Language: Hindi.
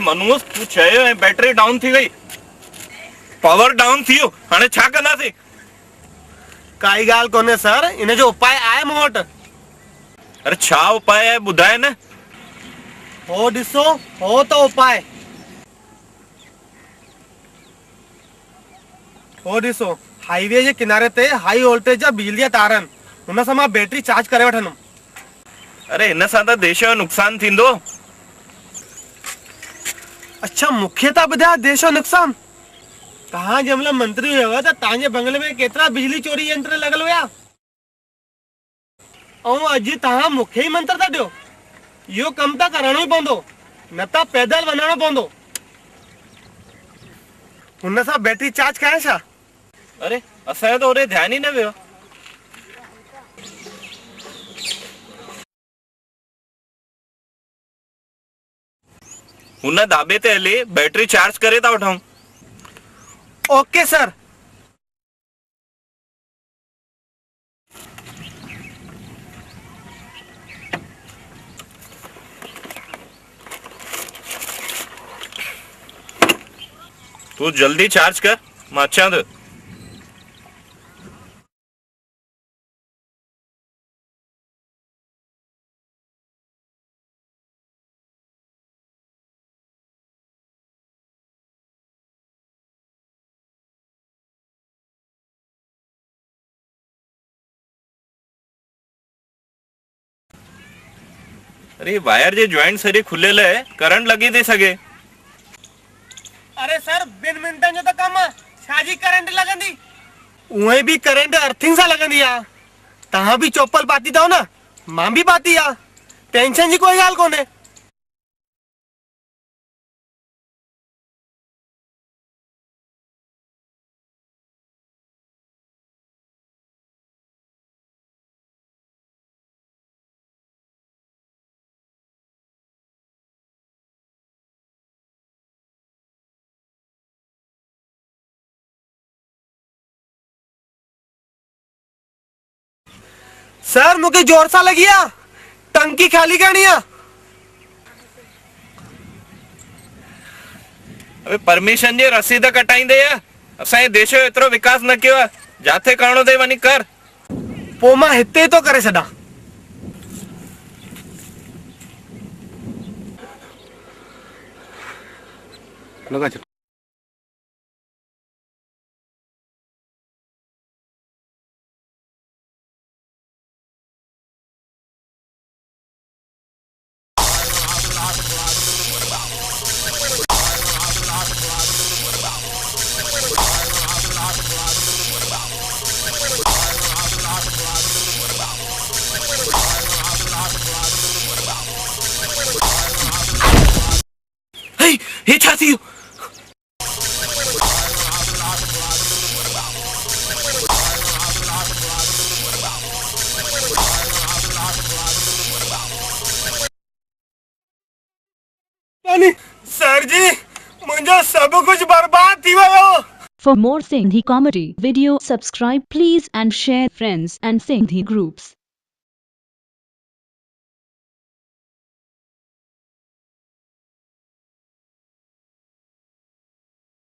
मनोज तू चयो ऐं बैटरी डाउन थी गई, पावर डाउन थी वियो, हाणे छा कंदासीं? काई ॻाल्हि कोन्हे सर, इन जो उपाय आहे मूं वटि। अरे छा उपाय आहे ॿुधाए न। हो ॾिसो, हो त उपाय। हो ॾिसो, हाईवे जे किनारे ते हाई वोल्टेज जा बिजली जा तार आहिनि, हुन सां मां बैटरी चार्ज करे वठंदुमि। अरे हिन सां त देश जो नुक़सान थींदो। अच्छा, मूंखे था ॿुधायो देश जो नुक़सान? तव्हां जंहिंमहिल मंत्री हुयव त तव्हांजे बंगले में केतिरा बिजली चोरी यंत्र लॻल हुया? ऐं अॼु तव्हां मूंखे ई मंत्र था ॾियो? इहो कमु त करणो ई पवंदो, न त पैदल वञणो पवंदो। हुन सां बैटरी चार्ज कयां छा? अरे असांजो त होॾे ध्यानु ई न वियो। हुन दाबे ते हली बैटरी चार्ज करे था वठूं। Okay sir. तू जल्दी चार्ज कर, मां अचां थो। अरे वायर जे जॉइंट सॼे खुलियल है, करंट लगी थी सके। अरे सर, ॿिनि मिंटनि जो त कमु आहे, छाजी करंट लॻंदी? उहे बि करंट अर्थिंग सां लॻंदी आहे। तव्हां बि चोपल पाती अथव न, मां बि पाती आहे, टेंशन जी कोई ॻाल्हि कोन्हे। सर मूंखे जोर सां लगी आहे, टंकी खाली करणी आहे। अबे परमिशन जी रसीद कटाईंदे या? असांजे देश जो एतिरो विकास न कयो आहे, जाथे करणो अथई वञी कर। पोइ मां हिते थो करे छॾां। हे छा थी वियो? सर जी, मुंहिंजो सभु कुछ बर्बाद थी वियो। For more Sindhi comedy video, subscribe please and share friends and Sindhi groups.